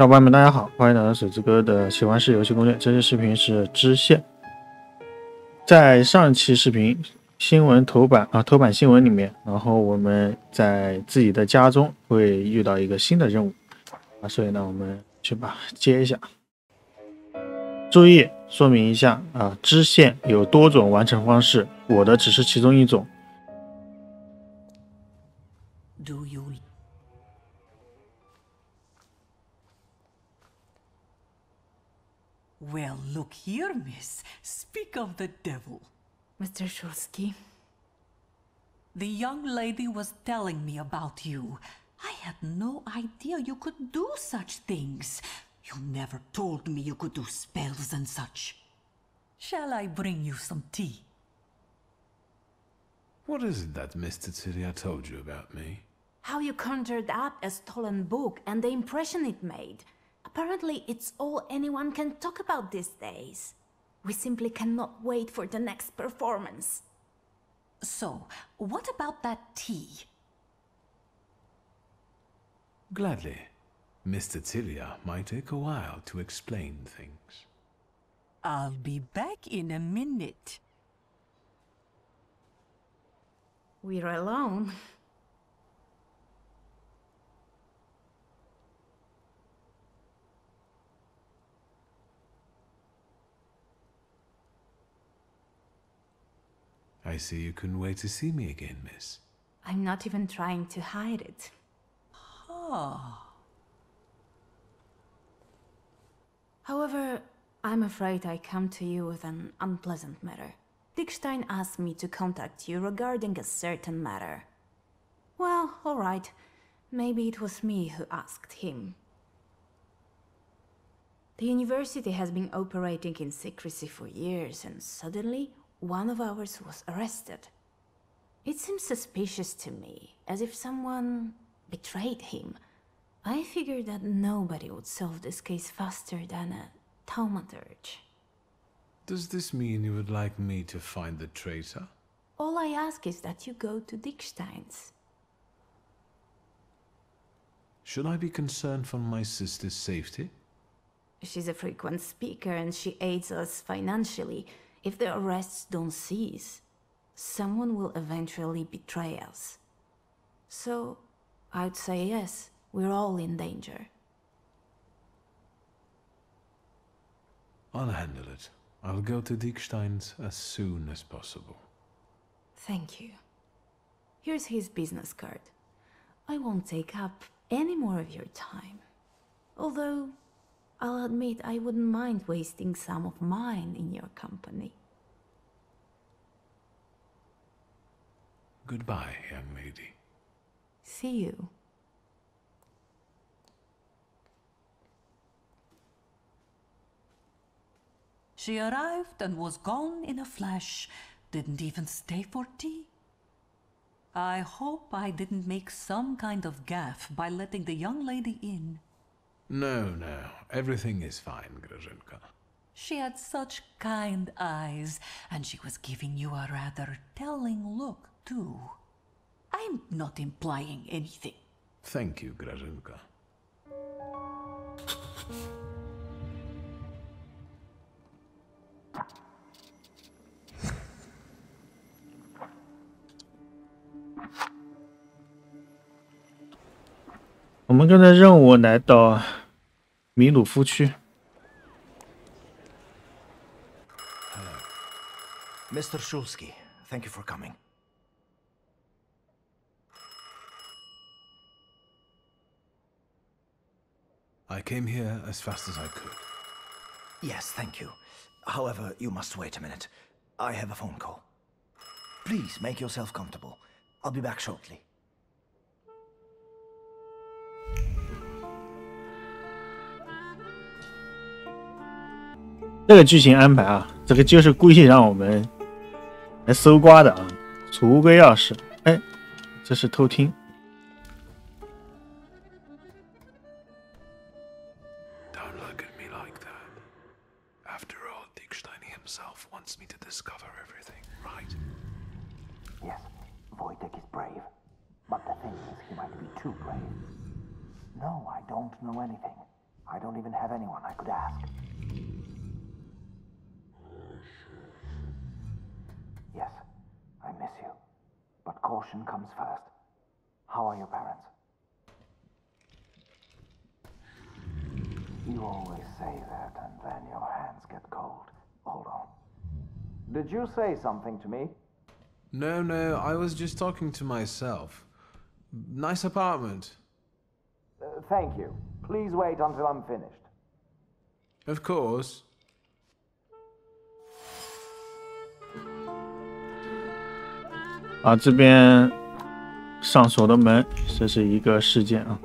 小伙伴们，大家好，欢迎来到水之哥的奇幻式游戏攻略。这期视频是支线。在上期视频新闻头版新闻里面，然后我们在自己的家中会遇到一个新的任务所以呢，我们去把接一下。注意说明一下支线有多种完成方式，我的只是其中一种。Well, look here, miss. Speak of the devil. Mr. Shulsky. The young lady was telling me about you. I had no idea you could do such things. You never told me you could do spells and such. Shall I bring you some tea? What is it that Mr. Tilia told you about me? How you conjured up a stolen book and the impression it made. Apparently, it's all anyone can talk about these days. We simply cannot wait for the next performance. So, what about that tea? Gladly. Mr. Tilia might take a while to explain things. I'll be back in a minute. We're alone. I see you couldn't wait to see me again, miss. I'm not even trying to hide it. However, I'm afraid I come to you with an unpleasant matter. Dickstein asked me to contact you regarding a certain matter. Well, alright. Maybe it was me who asked him. The university has been operating in secrecy for years, and suddenly one of ours was arrested. It seems suspicious to me, as if someone betrayed him. I figured that nobody would solve this case faster than a thaumaturge. Does this mean you would like me to find the traitor? All I ask is that you go to Dickstein's. Should I be concerned for my sister's safety? She's a frequent speaker and she aids us financially. If the arrests don't cease, someone will eventually betray us. So, I'd say yes, we're all in danger. I'll handle it. I'll go to Dickstein's as soon as possible. Thank you. Here's his business card. I won't take up any more of your time. Although, I'll admit I wouldn't mind wasting some of mine in your company. Goodbye, young lady. See you. She arrived and was gone in a flash. Didn't even stay for tea. I hope I didn't make some kind of gaffe by letting the young lady in. No, everything is fine, Grażynka. She had such kind eyes, and she was giving you a rather telling look, too. I'm not implying anything. Thank you, Grażynka.我们跟着任务来到米鲁夫区。Mr. Shulsky, thank you for coming. I came here as fast as I could. Yes, thank you. However, you must wait a minute. I have a phone call. Please make yourself comfortable. I'll be back shortly. 这个剧情安排这个就是故意让我们来搜刮的储物柜钥匙，这是偷听。Don't look at me like that. After all, Dickstein himself wants me to discover everything, right? Yes, Wojtek is brave. But the thing is, he might be too brave. No, I don't know anything. I don't even have anyone I could ask. Yes, I miss you. But caution comes first. How are your parents? You always say that, and then your hands get cold. Hold on. Did you say something to me? No, I was just talking to myself. Nice apartment. Thank you. Please wait until I'm finished. Of course. 啊，这边上锁的门，这是一个事件啊。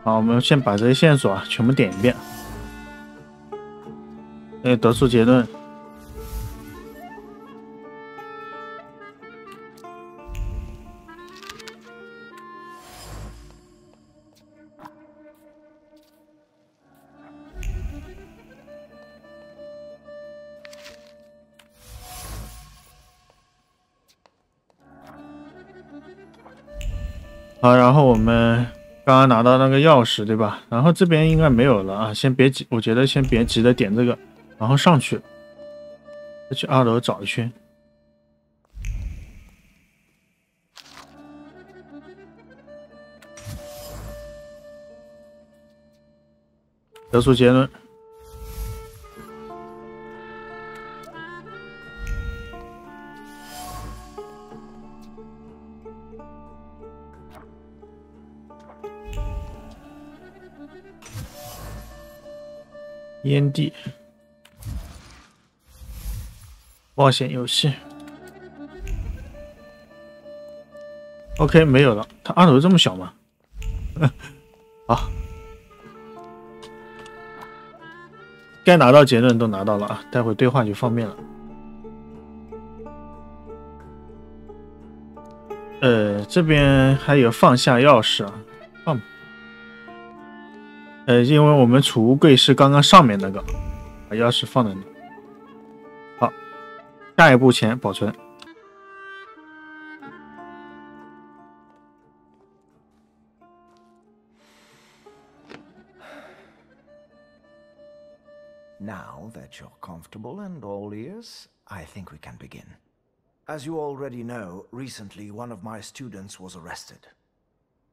好，我们先把这些线索啊全部点一遍，得出结论。好，然后我们刚刚拿到那个钥匙，对吧？然后这边应该没有了啊，先别急，我觉得先别急着点这个，然后上去，再去2楼找一圈。得出结论。烟蒂，冒险游戏。OK， 没有了。它2楼这么小吗？好，该拿到结论都拿到了啊，待会对话就方便了。这边还有放下钥匙啊，放吧。因为我们储物柜是刚刚上面那个，把钥匙放在那。好，下一步前保存。Now that you're comfortable and all ears, I think we can begin. As you already know, recently one of my students was arrested.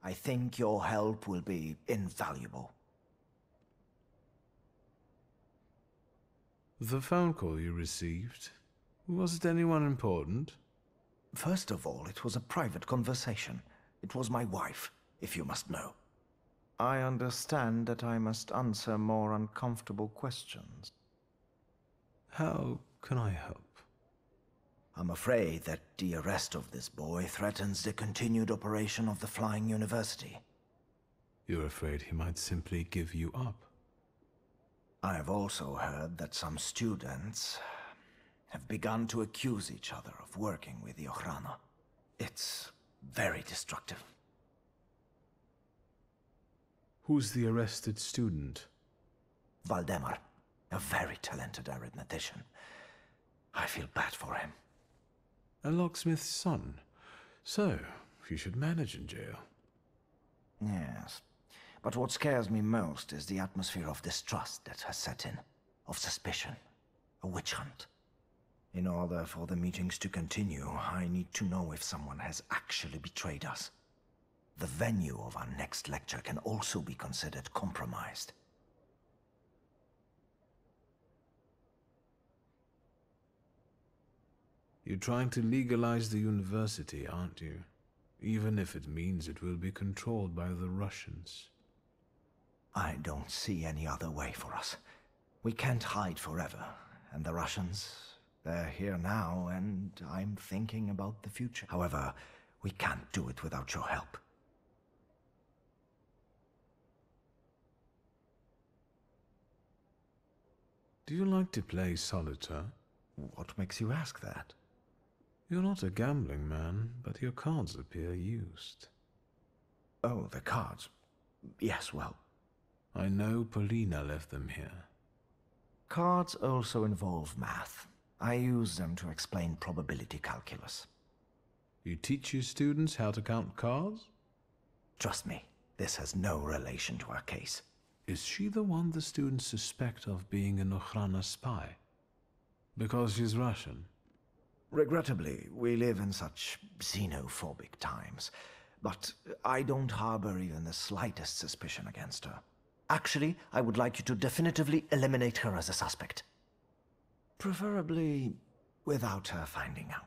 I think your help will be invaluable. The phone call you received, was it anyone important? First of all, it was a private conversation. It was my wife, if you must know. I understand that I must answer more uncomfortable questions. How can I help? I'm afraid that the arrest of this boy threatens the continued operation of the Flying University. You're afraid he might simply give you up? I've also heard that some students have begun to accuse each other of working with the Ochrana. It's very destructive. Who's the arrested student? Valdemar, a very talented arithmetician. I feel bad for him. A locksmith's son. So, you should manage in jail. Yes. But what scares me most is the atmosphere of distrust that has set in, of suspicion, a witch hunt. In order for the meetings to continue, I need to know if someone has actually betrayed us. The venue of our next lecture can also be considered compromised. You're trying to legalize the university, aren't you? Even if it means it will be controlled by the Russians. I don't see any other way for us. We can't hide forever, and the Russians, they're here now, and I'm thinking about the future. However, we can't do it without your help. Do you like to play solitaire? What makes you ask that? You're not a gambling man, but your cards appear used. Oh, the cards. Yes, well, I know Polina left them here. cards also involve math. I use them to explain probability calculus. You teach your students how to count cards? Trust me, this has no relation to our case. Is she the one the students suspect of being an Okhrana spy? Because she's Russian? Regrettably, we live in such xenophobic times, but I don't harbor even the slightest suspicion against her. Actually, I would like you to definitively eliminate her as a suspect. Preferably without her finding out.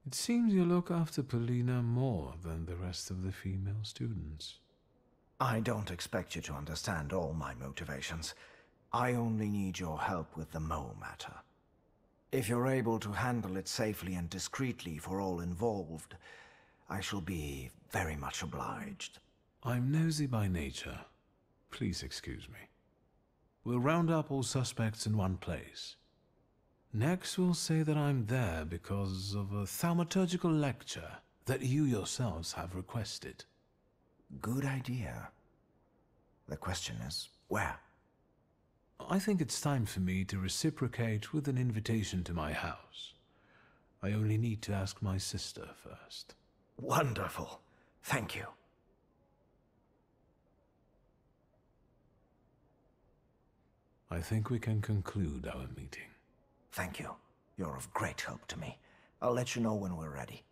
It seems you look after Polina more than the rest of the female students. I don't expect you to understand all my motivations. I only need your help with the Mo matter. If you're able to handle it safely and discreetly for all involved, I shall be very much obliged. I'm nosy by nature. Please excuse me. We'll round up all suspects in one place. Next, we'll say that I'm there because of a thaumaturgical lecture that you yourselves have requested. Good idea. The question is, where? I think it's time for me to reciprocate with an invitation to my house. I only need to ask my sister first. Wonderful. Thank you. I think we can conclude our meeting. Thank you. You're of great help to me. I'll let you know when we're ready.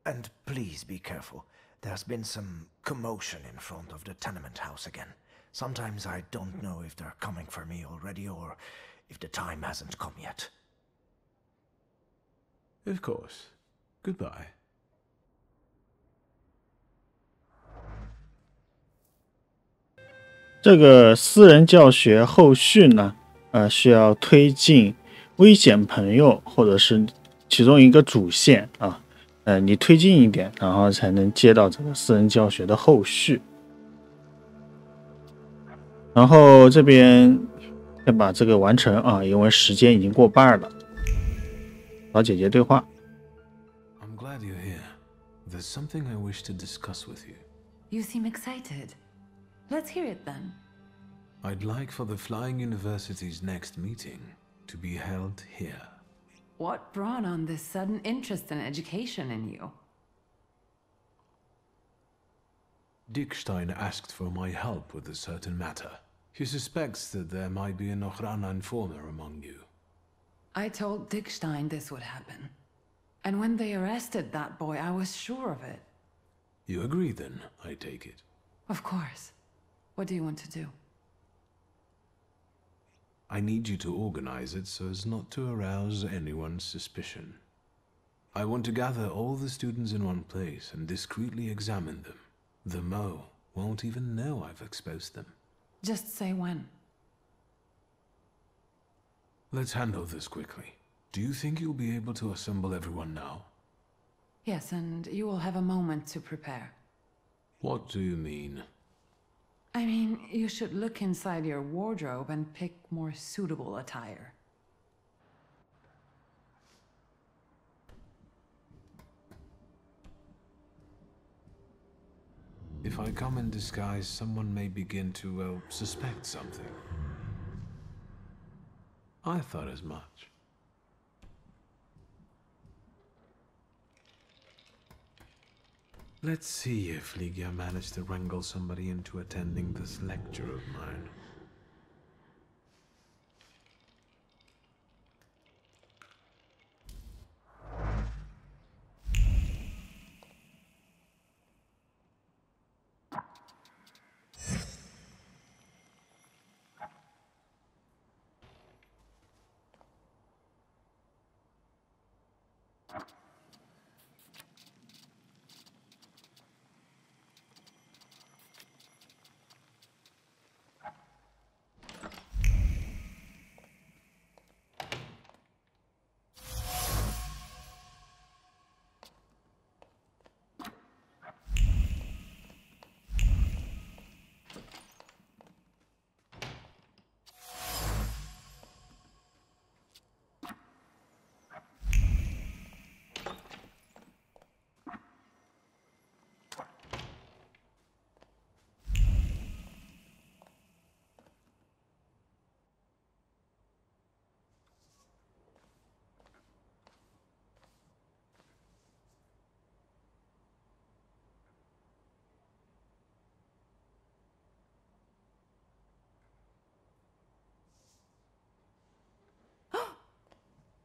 And please be careful. There's been some commotion in front of the tenement house again. Sometimes I don't know if they're coming for me already or if the time hasn't come yet. Of course. Goodbye. 这个私人教学后续呢，需要推进危险朋友或者是其中一个主线啊，你推进一点，然后才能接到这个私人教学的后续。然后这边要把这个完成啊，因为时间已经过半了。老姐姐对话。I'm glad you're here. There's something I wish to discuss with you. You seem excited. Let's hear it then. I'd like for the Flying University's next meeting to be held here. What brought on this sudden interest in education in you? Dickstein asked for my help with a certain matter. He suspects that there might be an Okhrana informer among you. I told Dickstein this would happen. And when they arrested that boy, I was sure of it. You agree then, I take it? Of course. What do you want to do? I need you to organize it so as not to arouse anyone's suspicion. I want to gather all the students in one place and discreetly examine them. The Mo won't even know I've exposed them. Just say when. Let's handle this quickly. Do you think you'll be able to assemble everyone now? Yes, and you will have a moment to prepare. What do you mean? I mean, you should look inside your wardrobe and pick more suitable attire. If I come in disguise, someone may begin to, suspect something. I thought as much. Let's see if Ligia managed to wrangle somebody into attending this lecture of mine.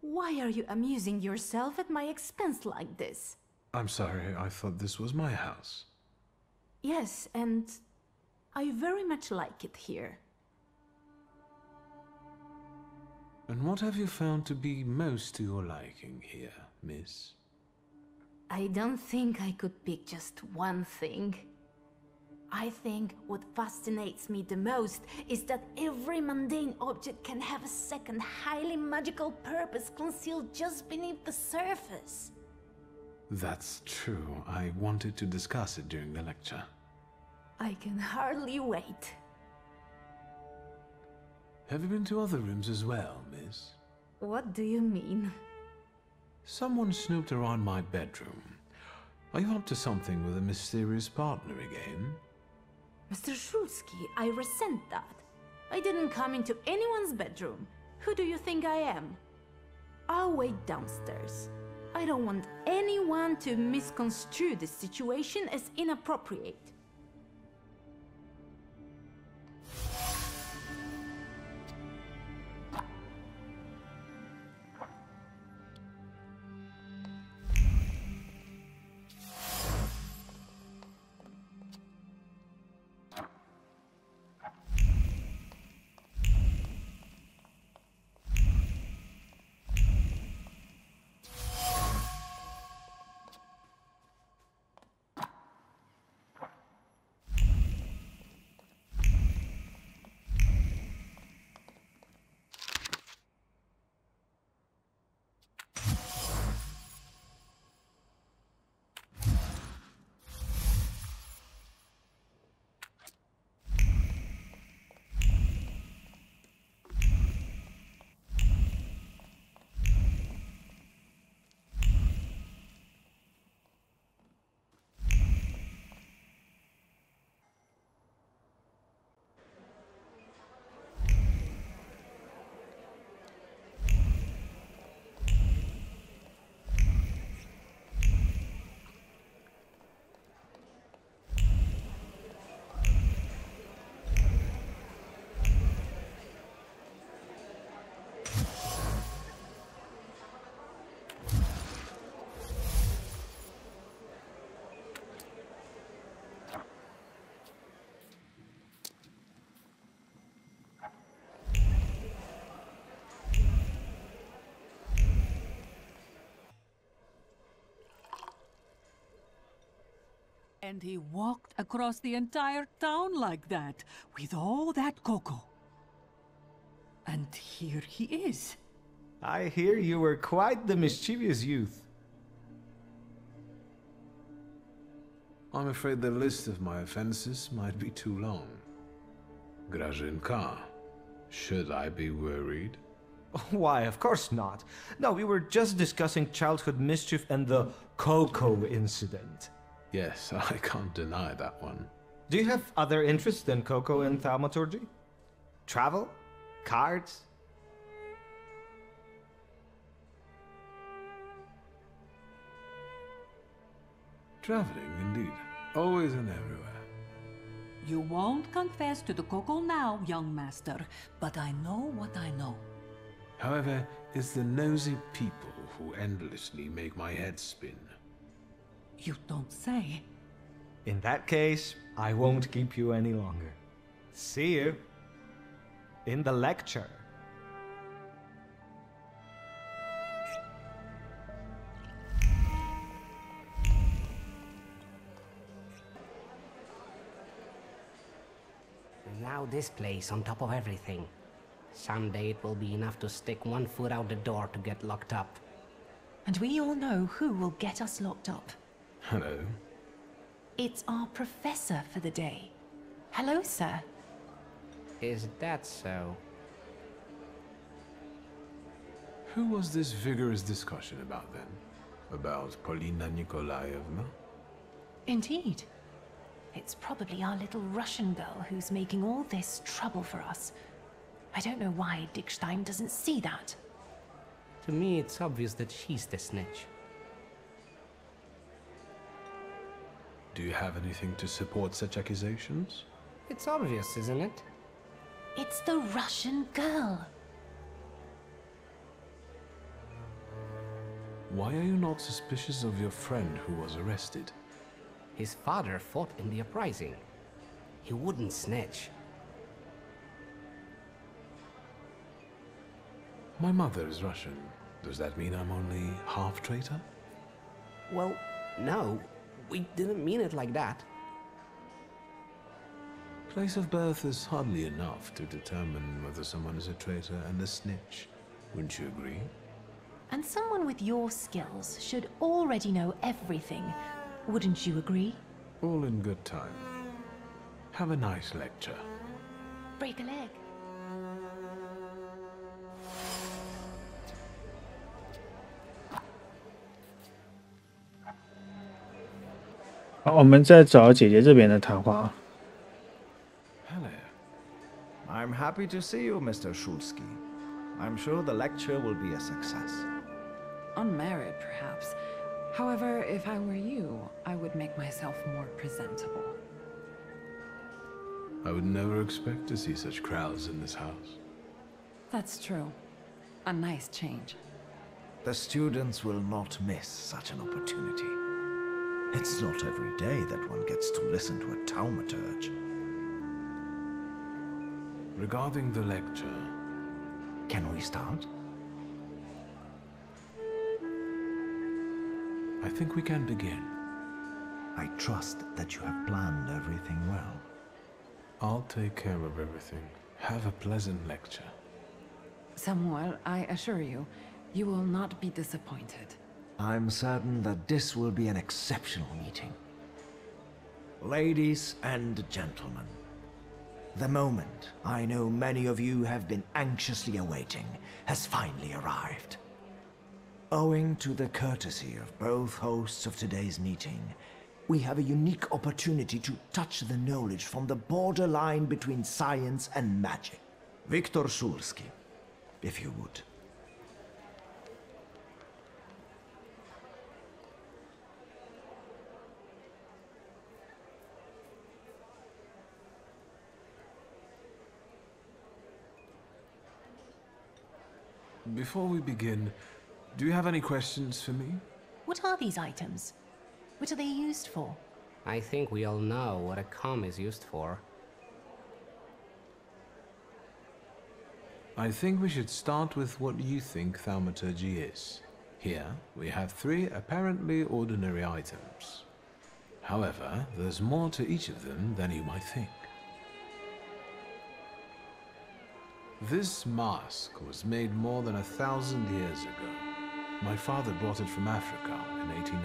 Why are you amusing yourself at my expense like this? I'm sorry, I thought this was my house. Yes, and I very much like it here. And what have you found to be most to your liking here, miss? I don't think I could pick just one thing. I think what fascinates me the most is that every mundane object can have a second, highly magical purpose concealed just beneath the surface. That's true. I wanted to discuss it during the lecture. I can hardly wait. Have you been to other rooms as well, miss? What do you mean? Someone snooped around my bedroom. Are you up to something with a mysterious partner again? Mr. Shulsky, I resent that. I didn't come into anyone's bedroom. Who do you think I am? I'll wait downstairs. I don't want anyone to misconstrue this situation as inappropriate. And he walked across the entire town like that, with all that cocoa. And here he is. I hear you were quite the mischievous youth. I'm afraid the list of my offenses might be too long. Grażynka, should I be worried? Why, of course not. No, we were just discussing childhood mischief and the cocoa incident. Yes, I can't deny that one. Do you have other interests than cocoa and thaumaturgy? Travel? Cards? Traveling, indeed. Always and everywhere. You won't confess to the cocoa now, young master, but I know what I know. However, it's the nosy people who endlessly make my head spin. You don't say. In that case, I won't keep you any longer. See you in the lecture. And now this place on top of everything. Someday it will be enough to stick one foot out the door to get locked up. And we all know who will get us locked up. Hello. It's our professor for the day. Hello, sir. Is that so? Who was this vigorous discussion about then? About Polina Nikolaevna? Indeed. It's probably our little Russian girl who's making all this trouble for us. I don't know why Dickstein doesn't see that. To me, it's obvious that she's the snitch. Do you have anything to support such accusations? It's obvious, isn't it? It's the Russian girl. Why are you not suspicious of your friend who was arrested? His father fought in the uprising. He wouldn't snitch. My mother is Russian. Does that mean I'm only half traitor? Well, no. We didn't mean it like that. Place of birth is hardly enough to determine whether someone is a traitor and a snitch. Wouldn't you agree? And someone with your skills should already know everything. Wouldn't you agree? All in good time. Have a nice lecture. Break a leg. 好，我们再找姐姐这边的谈话啊。Hello. I'm happy to see you, Mr. Shulsky. I'm sure the lecture will be a success. On merit, perhaps. However, if I were you, I would make myself more presentable. I would never expect to see such crowds in this house. That's true. A nice change. The students will not miss such an opportunity. It's not every day that one gets to listen to a thaumaturge. Regarding the lecture... Can we start? I think we can begin. I trust that you have planned everything well. I'll take care of everything. Have a pleasant lecture. Samuel, I assure you, you will not be disappointed. I'm certain that this will be an exceptional meeting. Ladies and gentlemen, the moment I know many of you have been anxiously awaiting has finally arrived. Owing to the courtesy of both hosts of today's meeting, we have a unique opportunity to touch the knowledge from the borderline between science and magic. Viktor Shulsky, if you would. Before we begin, do you have any questions for me? What are these items? What are they used for? I think we all know what a comb is used for. I think we should start with what you think thaumaturgy is. Here, we have 3 apparently ordinary items. However, there's more to each of them than you might think. This mask was made more than 1,000 years ago. My father brought it from Africa in '89.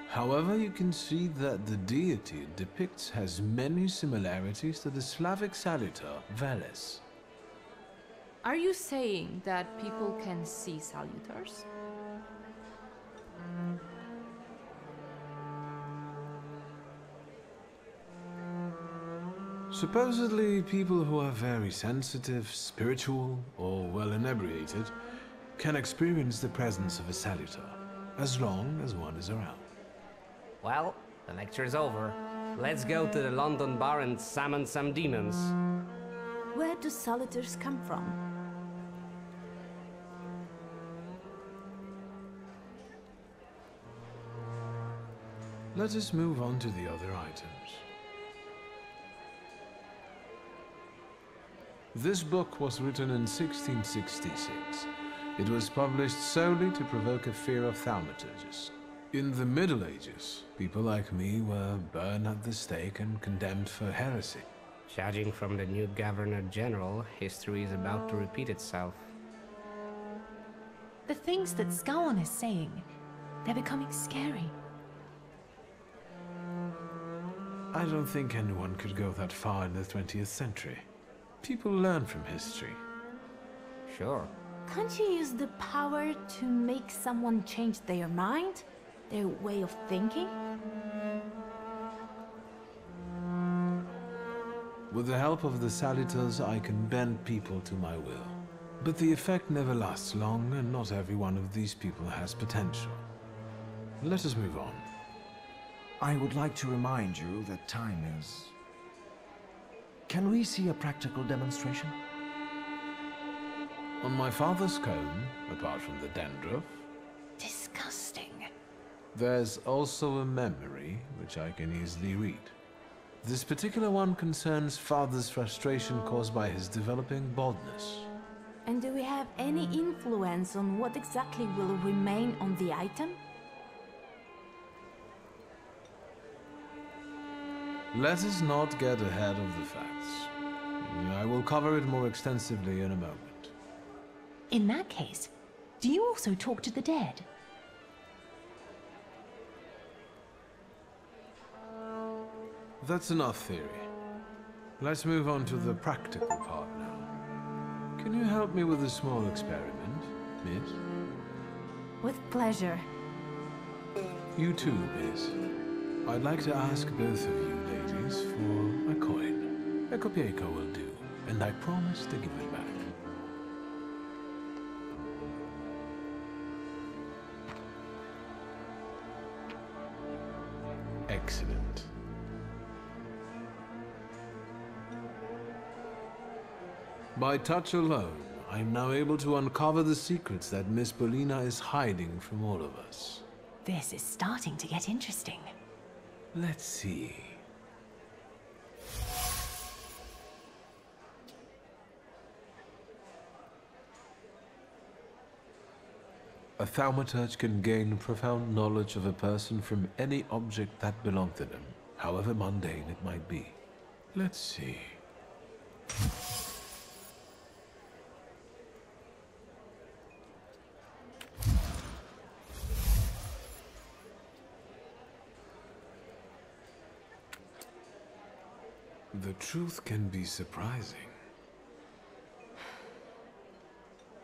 However, you can see that the deity it depicts has many similarities to the Slavic salutor, Veles. Are you saying that people can see salutars? Supposedly, people who are very sensitive, spiritual, or well inebriated can experience the presence of a salutar, as long as one is around. Well, the lecture's over. Let's go to the London bar and summon some demons. Where do salutars come from? Let us move on to the other items. This book was written in 1666. It was published solely to provoke a fear of thaumaturges. In the Middle Ages, people like me were burned at the stake and condemned for heresy. Judging from the new Governor General, history is about to repeat itself. The things that Scowan is saying, they're becoming scary. I don't think anyone could go that far in the 20th century. People learn from history. Sure. Can't you use the power to make someone change their mind? Their way of thinking? With the help of the salutars, I can bend people to my will. But the effect never lasts long, and not every one of these people has potential. Let us move on. I would like to remind you that time is... Can we see a practical demonstration? On my father's comb, apart from the dandruff... Disgusting. There's also a memory, which I can easily read. This particular one concerns father's frustration caused by his developing baldness. And do we have any influence on what exactly will remain on the item? Let us not get ahead of the facts. I will cover it more extensively in a moment. In that case, do you also talk to the dead? That's enough theory. Let's move on to the practical part now. Can you help me with a small experiment, miss? With pleasure. You too, miss. I'd like to ask both of you ladies for a coin. A kopieka will do, and I promise to give it back. Excellent. By touch alone, I'm now able to uncover the secrets that Miss Polina is hiding from all of us. This is starting to get interesting. Let's see. A thaumaturge can gain profound knowledge of a person from any object that belonged to them, however mundane it might be. Let's see. The truth can be surprising.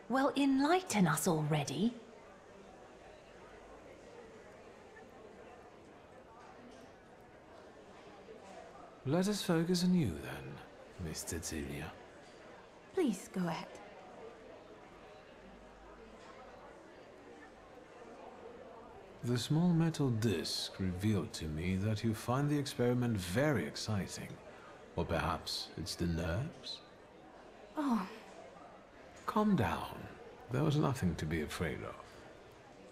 Well, enlighten us already. Let us focus on you then, Miss Cecilia. Please go ahead. The small metal disc revealed to me that you find the experiment very exciting. Or perhaps it's the nerves? Oh. Calm down. There was nothing to be afraid of.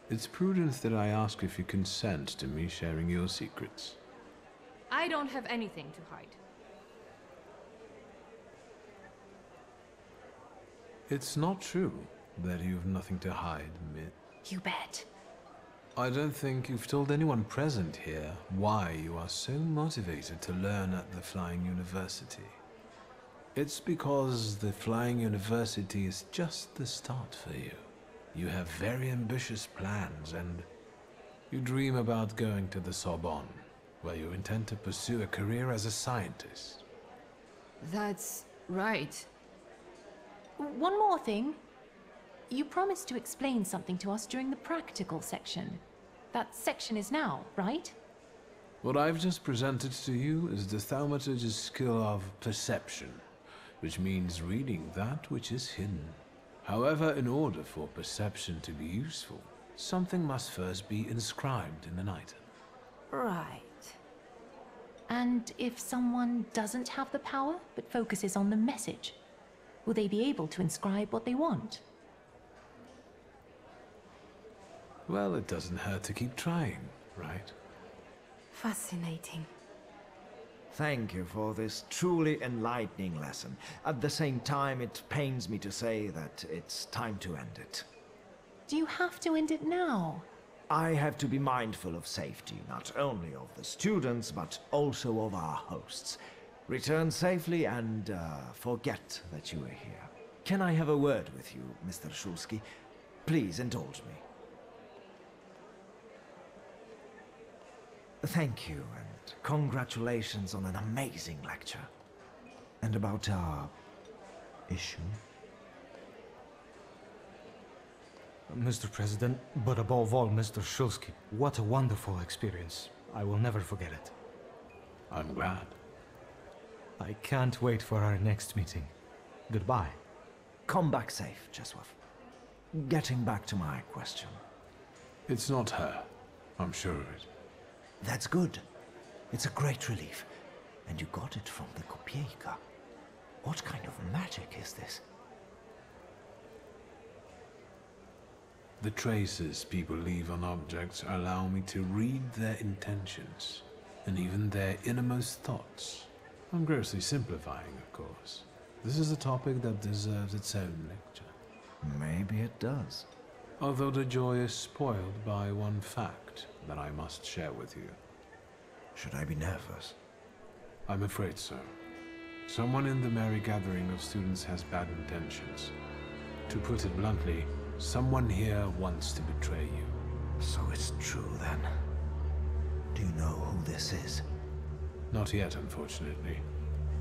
It's prudent that I ask if you consent to me sharing your secrets. I don't have anything to hide. It's not true that you've nothing to hide, Miss. You bet. I don't think you've told anyone present here why you are so motivated to learn at the Flying University. It's because the Flying University is just the start for you. You have very ambitious plans and you dream about going to the Sorbonne, where you intend to pursue a career as a scientist. That's right. One more thing. You promised to explain something to us during the practical section. That section is now, right? What I've just presented to you is the thaumaturge's skill of perception, which means reading that which is hidden. However, in order for perception to be useful, something must first be inscribed in an item. Right. And if someone doesn't have the power, but focuses on the message, will they be able to inscribe what they want? Well, it doesn't hurt to keep trying, right? Fascinating. Thank you for this truly enlightening lesson. At the same time, it pains me to say that it's time to end it. Do you have to end it now? I have to be mindful of safety, not only of the students, but also of our hosts. Return safely and forget that you were here. Can I have a word with you, Mr. Shulsky? Please indulge me. Thank you, and congratulations on an amazing lecture. And about our issue? Mr. President, but above all, Mr. Shulsky, what a wonderful experience. I will never forget it. I'm glad. I can't wait for our next meeting. Goodbye. Come back safe, Jeswaf. Getting back to my question. It's not her. I'm sure of it. That's good. It's a great relief. And you got it from the kopieka. What kind of magic is this? The traces people leave on objects allow me to read their intentions, and even their innermost thoughts. I'm grossly simplifying, of course. This is a topic that deserves its own lecture. Maybe it does. Although the joy is spoiled by one fact that I must share with you. Should I be nervous? I'm afraid so. Someone in the merry gathering of students has bad intentions. To put it bluntly, someone here wants to betray you. So it's true then. Do you know who this is? Not yet, unfortunately.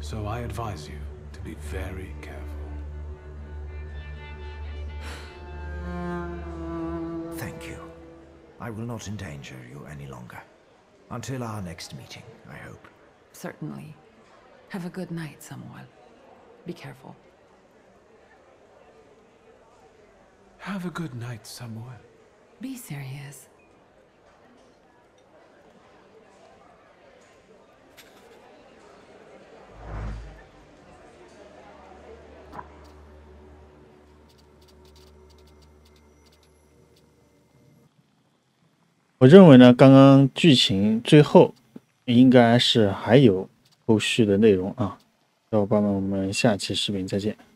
So I advise you to be very careful. Thank you. I will not endanger you any longer. Until our next meeting, I hope. Certainly. Have a good night, Samuel. Be careful. Have a good night, Samuel. Be serious.我认为呢，刚刚剧情最后应该是还有后续的内容啊，小伙伴们，我们下期视频再见。